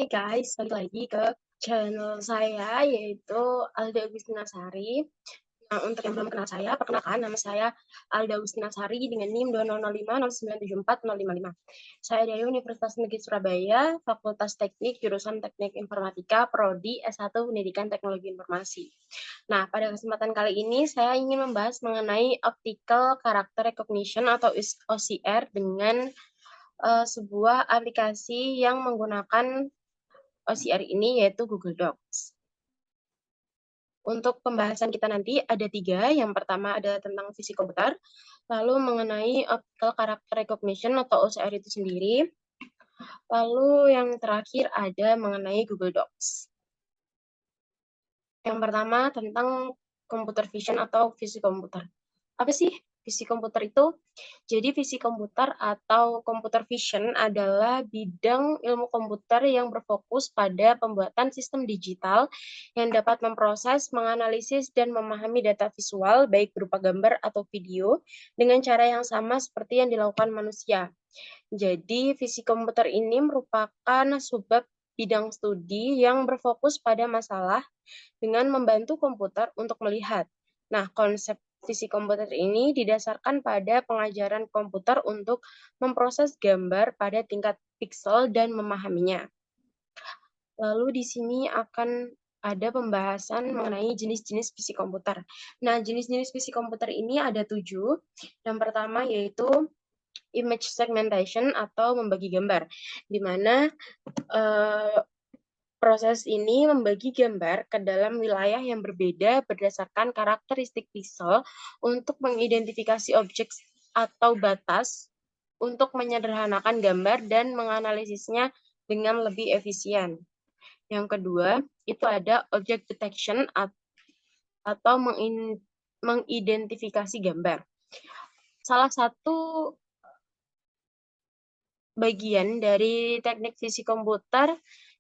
Hai guys, balik lagi ke channel saya yaitu Alda Agustinasari. Nah, untuk yang belum kenal saya, perkenalkan nama saya Alda Agustinasari dengan NIM 200509740555. Saya dari Universitas Negeri Surabaya, Fakultas Teknik, jurusan Teknik Informatika, Prodi S1 Pendidikan Teknologi Informasi. Nah, pada kesempatan kali ini saya ingin membahas mengenai Optical Character Recognition atau OCR dengan sebuah aplikasi yang menggunakan OCR ini yaitu Google Docs. Untuk pembahasan kita nanti ada 3. Yang pertama ada tentang fisik komputer, lalu mengenai optical character recognition atau OCR itu sendiri, lalu yang terakhir ada mengenai Google Docs. Yang pertama tentang computer vision atau fisik komputer. Apa sih fisik komputer itu? Jadi fisik komputer atau computer vision adalah bidang ilmu komputer yang berfokus pada pembuatan sistem digital yang dapat memproses, menganalisis, dan memahami data visual baik berupa gambar atau video dengan cara yang sama seperti yang dilakukan manusia. Jadi fisik komputer ini merupakan subbab bidang studi yang berfokus pada masalah dengan membantu komputer untuk melihat. Nah, konsep fisik komputer ini didasarkan pada pengajaran komputer untuk memproses gambar pada tingkat piksel dan memahaminya. Lalu di sini akan ada pembahasan mengenai jenis-jenis fisik komputer. Nah, jenis-jenis fisik komputer ini ada 7. Yang pertama yaitu image segmentation atau membagi gambar, di mana proses ini membagi gambar ke dalam wilayah yang berbeda berdasarkan karakteristik piksel untuk mengidentifikasi objek atau batas untuk menyederhanakan gambar dan menganalisisnya dengan lebih efisien. Yang kedua, itu ada object detection atau mengidentifikasi gambar. Salah satu bagian dari teknik fisik komputer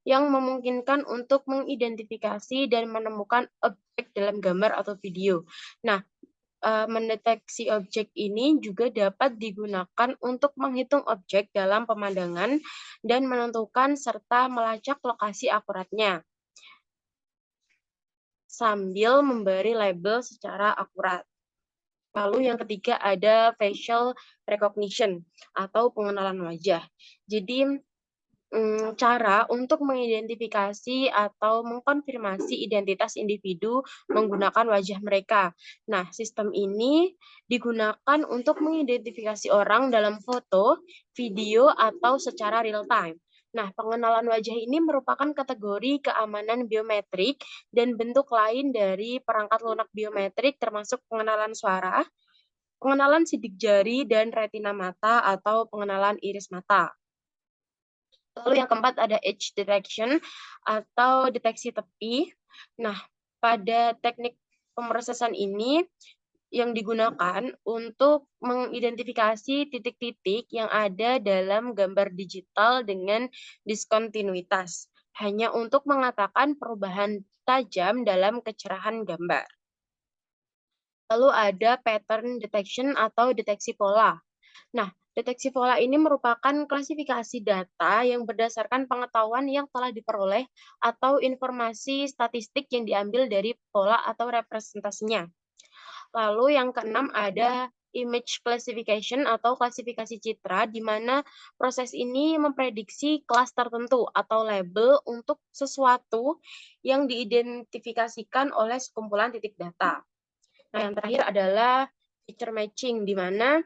yang memungkinkan untuk mengidentifikasi dan menemukan objek dalam gambar atau video. Nah, mendeteksi objek ini juga dapat digunakan untuk menghitung objek dalam pemandangan dan menentukan serta melacak lokasi akuratnya, sambil memberi label secara akurat. Lalu yang ketiga ada facial recognition atau pengenalan wajah. Jadi cara untuk mengidentifikasi atau mengkonfirmasi identitas individu menggunakan wajah mereka. Nah, sistem ini digunakan untuk mengidentifikasi orang dalam foto, video, atau secara real time. Nah, pengenalan wajah ini merupakan kategori keamanan biometrik dan bentuk lain dari perangkat lunak biometrik termasuk pengenalan suara, pengenalan sidik jari, dan retina mata atau pengenalan iris mata. Lalu yang keempat ada edge detection atau deteksi tepi. Nah, pada teknik pemrosesan ini yang digunakan untuk mengidentifikasi titik-titik yang ada dalam gambar digital dengan diskontinuitas, hanya untuk mengatakan perubahan tajam dalam kecerahan gambar. Lalu ada pattern detection atau deteksi pola. Nah, deteksi pola ini merupakan klasifikasi data yang berdasarkan pengetahuan yang telah diperoleh atau informasi statistik yang diambil dari pola atau representasinya. Lalu yang keenam ada image classification atau klasifikasi citra, di mana proses ini memprediksi kelas tertentu atau label untuk sesuatu yang diidentifikasikan oleh sekumpulan titik data. Nah, yang terakhir adalah feature matching, di mana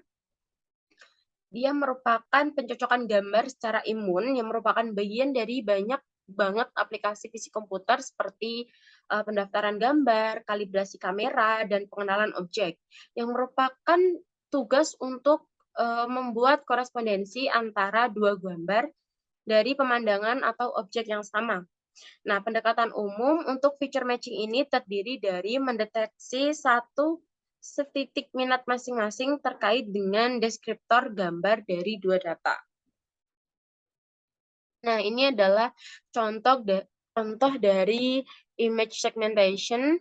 dia merupakan pencocokan gambar secara imun yang merupakan bagian dari banyak banget aplikasi fisik komputer seperti pendaftaran gambar, kalibrasi kamera, dan pengenalan objek, yang merupakan tugas untuk membuat korespondensi antara dua gambar dari pemandangan atau objek yang sama. Nah, pendekatan umum untuk feature matching ini terdiri dari mendeteksi satu setitik minat masing-masing terkait dengan deskriptor gambar dari dua data. Nah, ini adalah contoh dari image segmentation.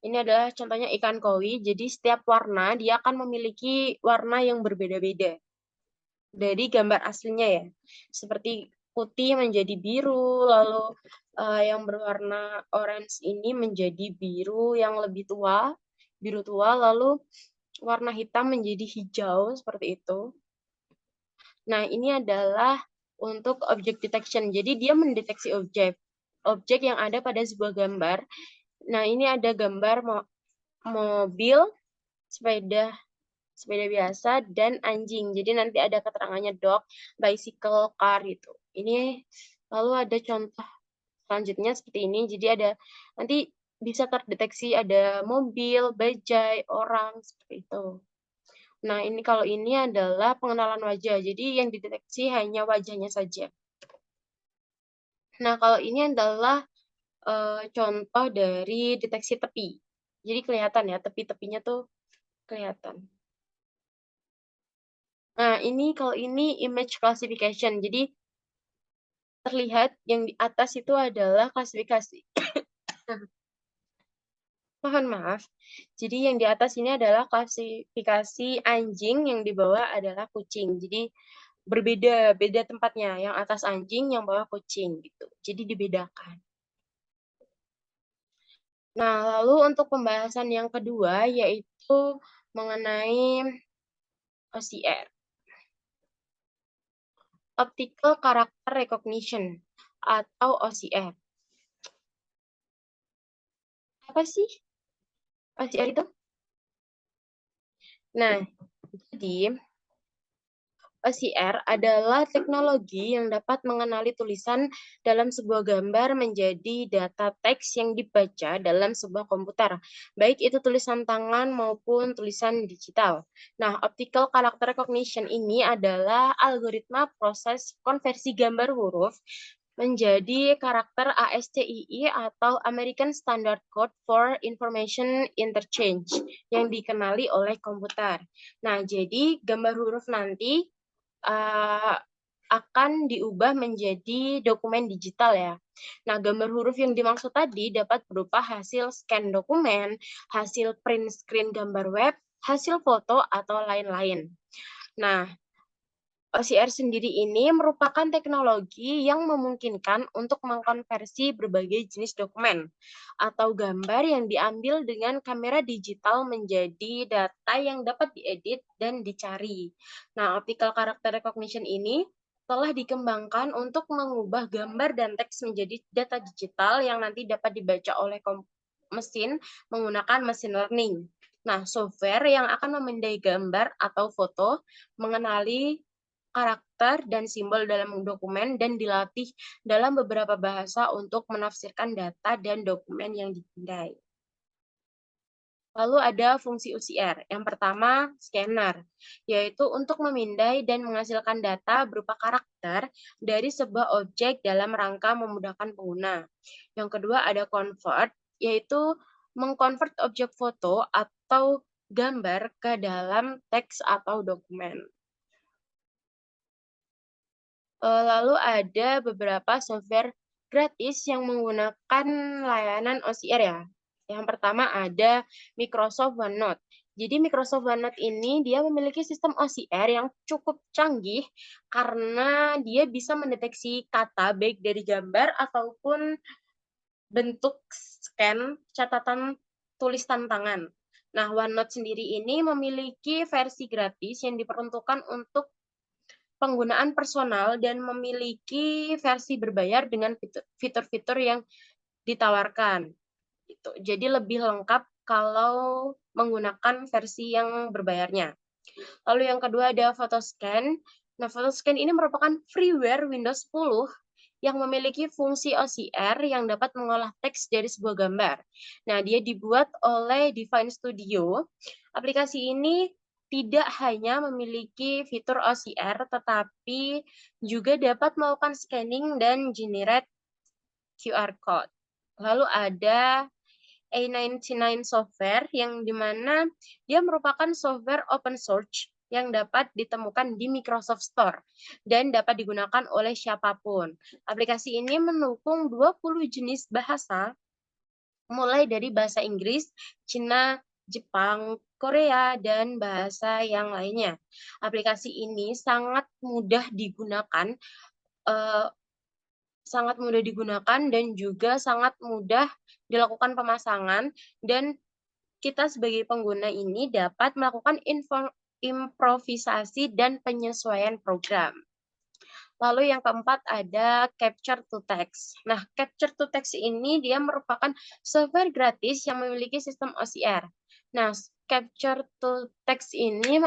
Ini adalah contohnya ikan koi. Jadi setiap warna dia akan memiliki warna yang berbeda-beda dari gambar aslinya ya. Seperti putih menjadi biru, lalu yang berwarna orange ini menjadi biru yang lebih tua, biru tua, lalu warna hitam menjadi hijau seperti itu. Nah, ini adalah untuk object detection. Jadi dia mendeteksi objek yang ada pada sebuah gambar. Nah, ini ada gambar mobil, sepeda biasa, dan anjing. Jadi nanti ada keterangannya dog, bicycle, car gitu. Ini lalu ada contoh selanjutnya seperti ini. Jadi ada nanti bisa terdeteksi ada mobil, bajai, orang seperti itu. Nah, kalau ini adalah pengenalan wajah. Jadi yang dideteksi hanya wajahnya saja. Nah, kalau ini adalah contoh dari deteksi tepi. Jadi kelihatan ya, tepi-tepinya tuh kelihatan. Nah, kalau ini image classification. Jadi terlihat yang di atas itu adalah klasifikasi. Mohon maaf. Jadi yang di atas ini adalah klasifikasi anjing, yang di bawah adalah kucing. Jadi beda tempatnya. Yang atas anjing, yang bawah kucing gitu. Jadi dibedakan. Nah, lalu untuk pembahasan yang kedua yaitu mengenai OCR. Optical Character Recognition atau OCR. Apa sih OCR itu? Nah, jadi OCR adalah teknologi yang dapat mengenali tulisan dalam sebuah gambar menjadi data teks yang dibaca dalam sebuah komputer, baik itu tulisan tangan maupun tulisan digital. Nah, optical character recognition ini adalah algoritma proses konversi gambar huruf menjadi karakter ASCII atau American Standard Code for Information Interchange yang dikenali oleh komputer. Nah, jadi gambar huruf nanti akan diubah menjadi dokumen digital ya. Nah, gambar huruf yang dimaksud tadi dapat berupa hasil scan dokumen, hasil print screen gambar web, hasil foto, atau lain-lain. Nah, OCR sendiri ini merupakan teknologi yang memungkinkan untuk mengkonversi berbagai jenis dokumen atau gambar yang diambil dengan kamera digital menjadi data yang dapat diedit dan dicari. Nah, optical character recognition ini telah dikembangkan untuk mengubah gambar dan teks menjadi data digital yang nanti dapat dibaca oleh mesin menggunakan machine learning. Nah, software yang akan memindai gambar atau foto, mengenali karakter dan simbol dalam dokumen, dan dilatih dalam beberapa bahasa untuk menafsirkan data dan dokumen yang dipindai. Lalu ada fungsi OCR. Yang pertama, scanner, yaitu untuk memindai dan menghasilkan data berupa karakter dari sebuah objek dalam rangka memudahkan pengguna. Yang kedua ada convert, yaitu mengkonvert objek foto atau gambar ke dalam teks atau dokumen. Lalu ada beberapa software gratis yang menggunakan layanan OCR ya. Yang pertama ada Microsoft OneNote. Jadi Microsoft OneNote ini dia memiliki sistem OCR yang cukup canggih karena dia bisa mendeteksi kata baik dari gambar ataupun bentuk scan catatan tulis tangan. Nah, OneNote sendiri ini memiliki versi gratis yang diperuntukkan untuk penggunaan personal dan memiliki versi berbayar dengan fitur-fitur yang ditawarkan. Gitu. Jadi lebih lengkap kalau menggunakan versi yang berbayarnya. Lalu yang kedua ada Photoscan. Nah, Photoscan ini merupakan freeware Windows 10 yang memiliki fungsi OCR yang dapat mengolah teks dari sebuah gambar. Nah, dia dibuat oleh Divine Studio. Aplikasi ini tidak hanya memiliki fitur OCR, tetapi juga dapat melakukan scanning dan generate QR code. Lalu ada A99 Software, yang dimana dia merupakan software open source yang dapat ditemukan di Microsoft Store dan dapat digunakan oleh siapapun. Aplikasi ini mendukung 20 jenis bahasa, mulai dari bahasa Inggris, Cina, Jepang, Korea, dan bahasa yang lainnya. Aplikasi ini sangat mudah digunakan sangat mudah digunakan dan juga sangat mudah dilakukan pemasangan, dan kita sebagai pengguna ini dapat melakukan improvisasi dan penyesuaian program. Lalu yang keempat ada Capture to Text. Nah, Capture to Text ini dia merupakan software gratis yang memiliki sistem OCR. Nah, Capture to Text ini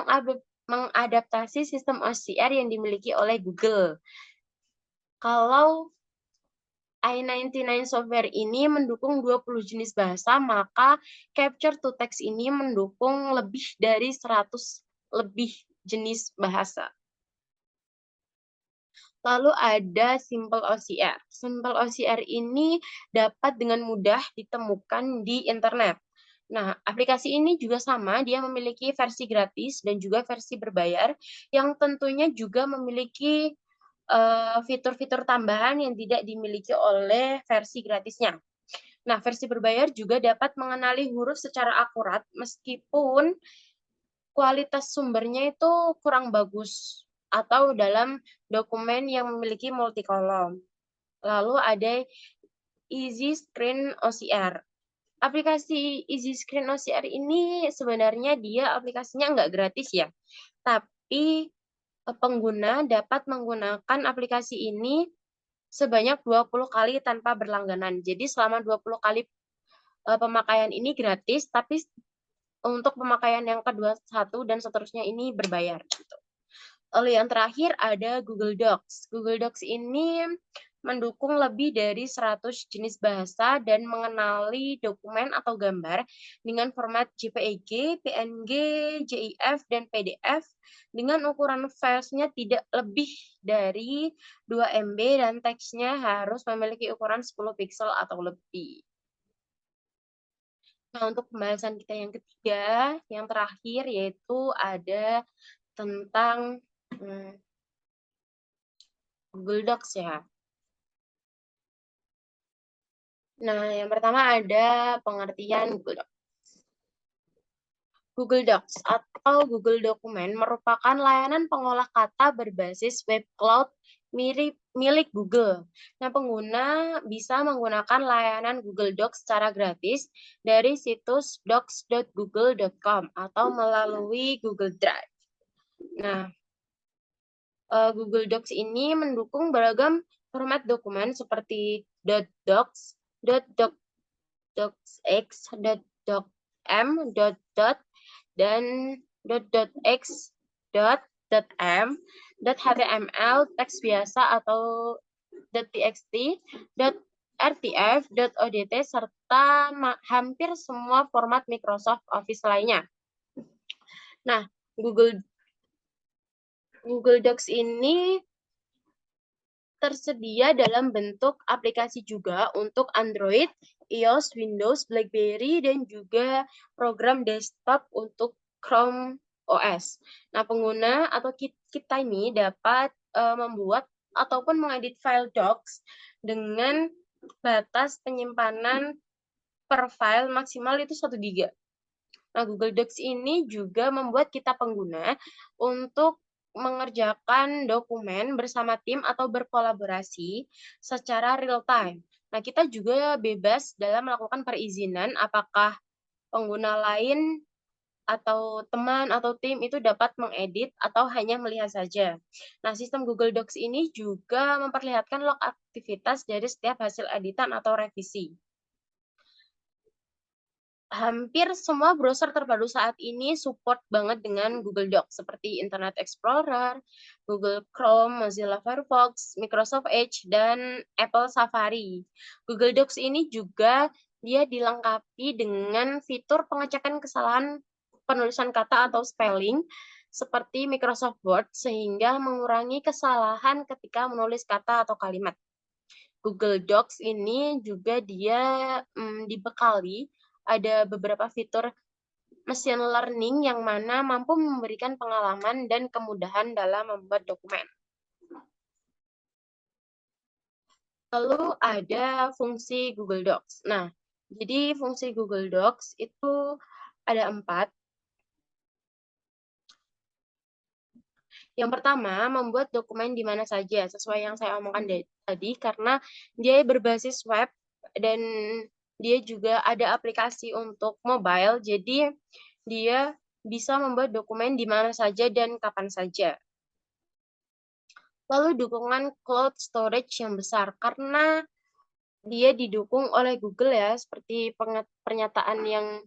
mengadaptasi sistem OCR yang dimiliki oleh Google. Kalau i99 software ini mendukung 20 jenis bahasa, maka Capture to Text ini mendukung lebih dari 100 lebih jenis bahasa. Lalu ada Simple OCR. Simple OCR ini dapat dengan mudah ditemukan di internet. Nah, aplikasi ini juga sama, dia memiliki versi gratis dan juga versi berbayar, yang tentunya juga memiliki fitur-fitur tambahan yang tidak dimiliki oleh versi gratisnya. Nah, versi berbayar juga dapat mengenali huruf secara akurat, meskipun kualitas sumbernya itu kurang bagus atau dalam dokumen yang memiliki multikolom. Lalu ada Easy Screen OCR. Aplikasi Easy Screen OCR ini sebenarnya dia aplikasinya nggak gratis ya, tapi pengguna dapat menggunakan aplikasi ini sebanyak 20 kali tanpa berlangganan. Jadi selama 20 kali pemakaian ini gratis, tapi untuk pemakaian yang kedua, satu, dan seterusnya ini berbayar. Gitu. Lalu yang terakhir ada Google Docs. Google Docs ini mendukung lebih dari 100 jenis bahasa dan mengenali dokumen atau gambar dengan format JPEG, PNG, GIF, dan PDF dengan ukuran filenya tidak lebih dari 2 MB dan teksnya harus memiliki ukuran 10 pixel atau lebih. Nah, untuk pembahasan kita yang ketiga, yang terakhir, yaitu ada tentang Google Docs ya. Nah, yang pertama ada pengertian Google Docs. Google Docs atau Google Dokumen merupakan layanan pengolah kata berbasis web cloud milik Google. Nah, pengguna bisa menggunakan layanan Google Docs secara gratis dari situs docs.google.com atau melalui Google Drive. Nah, Google Docs ini mendukung beragam format dokumen seperti .docs, .docx, .docm, dan .x, .m, .html, teks biasa atau .txt, .rtf, .odt, serta hampir semua format Microsoft Office lainnya. Nah, Google Docs ini tersedia dalam bentuk aplikasi juga untuk Android, iOS, Windows, BlackBerry, dan juga program desktop untuk Chrome OS. Nah, pengguna atau kita ini dapat membuat ataupun mengedit file docs dengan batas penyimpanan per file maksimal itu 1 GB. Nah, Google Docs ini juga membuat kita pengguna untuk mengerjakan dokumen bersama tim atau berkolaborasi secara real time. Nah, kita juga bebas dalam melakukan perizinan apakah pengguna lain atau teman atau tim itu dapat mengedit atau hanya melihat saja. Nah, sistem Google Docs ini juga memperlihatkan log aktivitas dari setiap hasil editan atau revisi. Hampir semua browser terbaru saat ini support banget dengan Google Docs seperti Internet Explorer, Google Chrome, Mozilla Firefox, Microsoft Edge, dan Apple Safari. Google Docs ini juga dia dilengkapi dengan fitur pengecekan kesalahan penulisan kata atau spelling seperti Microsoft Word sehingga mengurangi kesalahan ketika menulis kata atau kalimat. Google Docs ini juga dia dibekali ada beberapa fitur machine learning yang mana mampu memberikan pengalaman dan kemudahan dalam membuat dokumen. Lalu ada fungsi Google Docs. Nah, jadi fungsi Google Docs itu ada 4. Yang pertama, membuat dokumen di mana saja, sesuai yang saya omongkan tadi, karena dia berbasis web dan dia juga ada aplikasi untuk mobile, jadi dia bisa membuat dokumen di mana saja dan kapan saja. Lalu dukungan cloud storage yang besar, karena dia didukung oleh Google ya, seperti pernyataan yang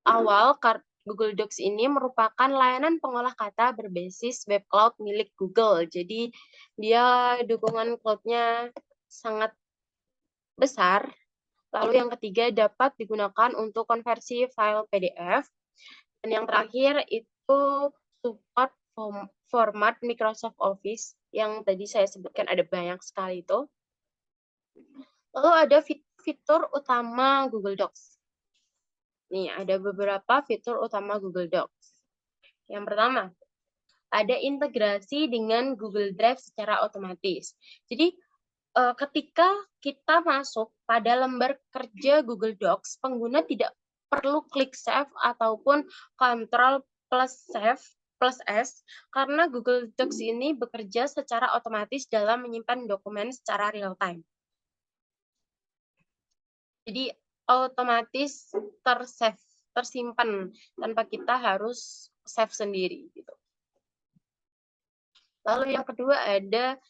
awal, Google Docs ini merupakan layanan pengolah kata berbasis web cloud milik Google. Jadi dia dukungan cloud-nya sangat besar. Lalu yang ketiga dapat digunakan untuk konversi file PDF. Dan yang terakhir itu support format Microsoft Office yang tadi saya sebutkan ada banyak sekali itu. Lalu ada fitur utama Google Docs. Nih, ada beberapa fitur utama Google Docs. Yang pertama, ada integrasi dengan Google Drive secara otomatis. Jadi, ketika kita masuk pada lembar kerja Google Docs, pengguna tidak perlu klik save ataupun Ctrl plus save plus S, karena Google Docs ini bekerja secara otomatis dalam menyimpan dokumen secara real time. Jadi otomatis tersimpan tanpa kita harus save sendiri gitu. Lalu yang kedua ada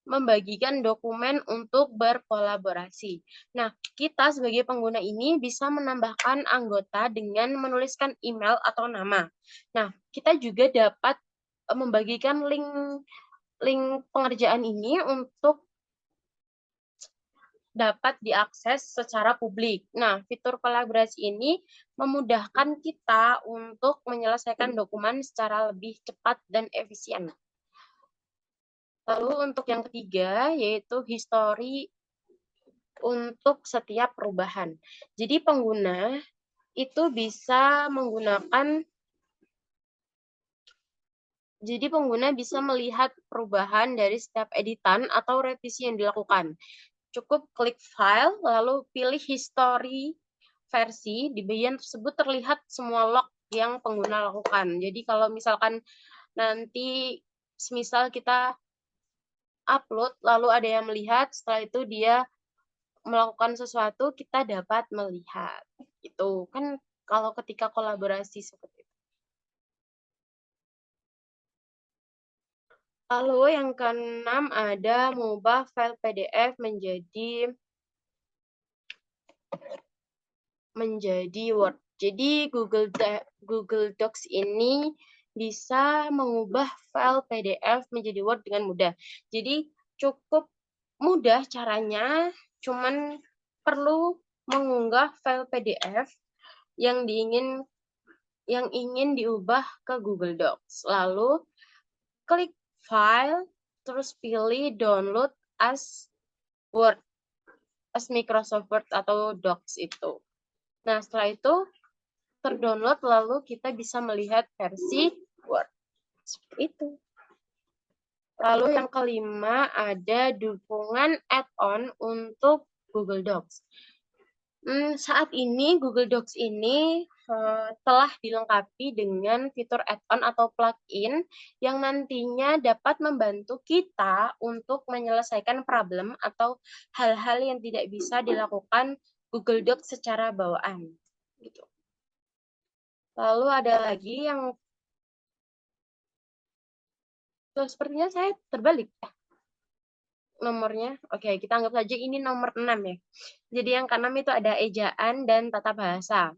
membagikan dokumen untuk berkolaborasi. Nah, kita sebagai pengguna ini bisa menambahkan anggota dengan menuliskan email atau nama. Nah, kita juga dapat membagikan link pengerjaan ini untuk dapat diakses secara publik. Nah, fitur kolaborasi ini memudahkan kita untuk menyelesaikan dokumen secara lebih cepat dan efisien. Lalu untuk yang ketiga, yaitu history untuk setiap perubahan. Jadi pengguna itu bisa menggunakan, jadi pengguna bisa melihat perubahan dari setiap editan atau revisi yang dilakukan. Cukup klik file, lalu pilih history versi, di bagian tersebut terlihat semua log yang pengguna lakukan. Jadi kalau misalkan nanti semisal kita upload, lalu ada yang melihat, setelah itu dia melakukan sesuatu, kita dapat melihat. Itu kan kalau ketika kolaborasi seperti itu. Lalu yang keenam ada mengubah file PDF menjadi Word. Jadi Google Docs ini bisa mengubah file PDF menjadi Word dengan mudah. Jadi cukup mudah caranya, cuman perlu mengunggah file PDF yang ingin diubah ke Google Docs. Lalu klik file, terus pilih download as Word, as Microsoft Word atau Docs itu. Nah, setelah itu terdownload, lalu kita bisa melihat versi Word. Seperti itu. Lalu yang kelima ada dukungan add-on untuk Google Docs. Saat ini Google Docs ini telah dilengkapi dengan fitur add-on atau plugin yang nantinya dapat membantu kita untuk menyelesaikan problem atau hal-hal yang tidak bisa dilakukan Google Docs secara bawaan. Gitu. Lalu ada lagi yang sepertinya saya terbalik ya nomornya. Oke, kita anggap saja ini nomor 6 ya. Jadi yang keenam itu ada ejaan dan tata bahasa.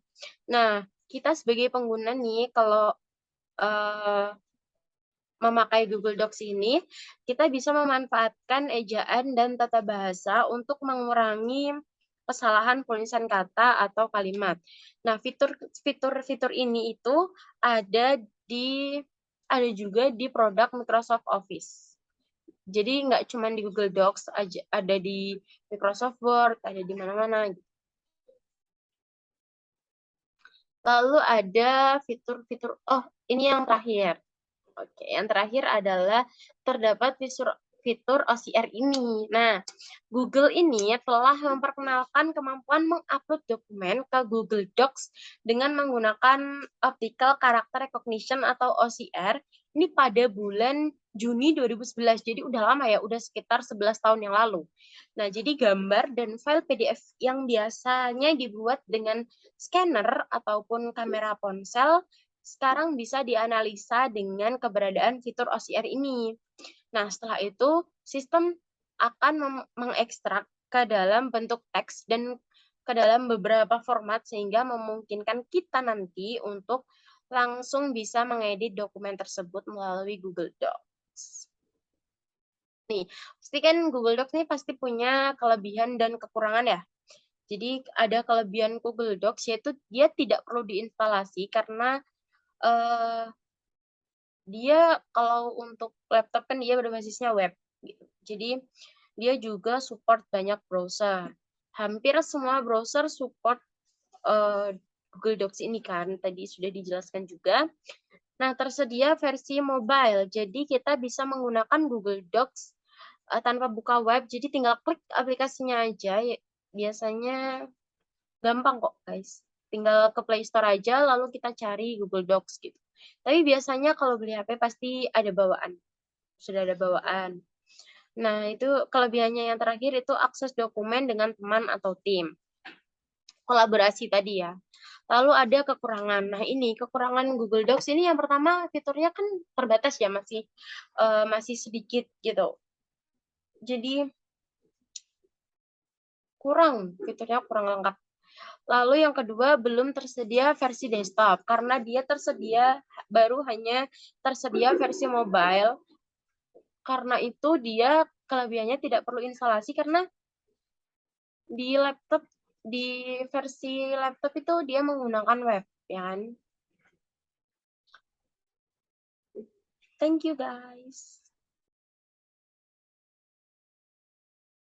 Nah, kita sebagai pengguna nih kalau memakai Google Docs ini, kita bisa memanfaatkan ejaan dan tata bahasa untuk mengurangi kesalahan penulisan kata atau kalimat. Nah, fitur ini itu ada juga di produk Microsoft Office. Jadi nggak cuma di Google Docs aja, ada di Microsoft Word, ada di mana-mana. Lalu ada fitur-fitur, ini yang terakhir. Oke, yang terakhir adalah terdapat fitur OCR ini. Nah, Google ini telah memperkenalkan kemampuan mengupload dokumen ke Google Docs dengan menggunakan Optical Character Recognition atau OCR Ini pada bulan Juni 2011, jadi udah lama ya, udah sekitar 11 tahun yang lalu. Nah, jadi gambar dan file PDF yang biasanya dibuat dengan scanner ataupun kamera ponsel, sekarang bisa dianalisa dengan keberadaan fitur OCR ini. Nah, setelah itu, sistem akan mengekstrak ke dalam bentuk teks dan ke dalam beberapa format sehingga memungkinkan kita nanti untuk langsung bisa mengedit dokumen tersebut melalui Google Docs. Nih, pasti kan Google Docs nih pasti punya kelebihan dan kekurangan ya. Jadi ada kelebihan Google Docs yaitu dia tidak perlu diinstalasi karena eh, dia kalau untuk laptop kan dia berbasisnya web gitu. Jadi dia juga support banyak browser. Hampir semua browser support Google Docs ini kan, tadi sudah dijelaskan juga. Nah, tersedia versi mobile. Jadi kita bisa menggunakan Google Docs tanpa buka web. Jadi tinggal klik aplikasinya aja. Biasanya gampang kok, guys. Tinggal ke Play Store aja, lalu kita cari Google Docs gitu. Tapi biasanya kalau beli HP pasti ada bawaan. Sudah ada bawaan. Nah, itu kelebihannya yang terakhir itu akses dokumen dengan teman atau tim. Kolaborasi tadi ya. Lalu ada kekurangan. Nah, ini kekurangan Google Docs ini yang pertama fiturnya kan terbatas ya, masih sedikit gitu. Jadi fiturnya kurang lengkap. Lalu yang kedua belum tersedia versi desktop karena dia baru hanya tersedia versi mobile. Karena itu dia kelebihannya tidak perlu instalasi karena di versi laptop itu dia menggunakan web, ya kan? Thank you guys.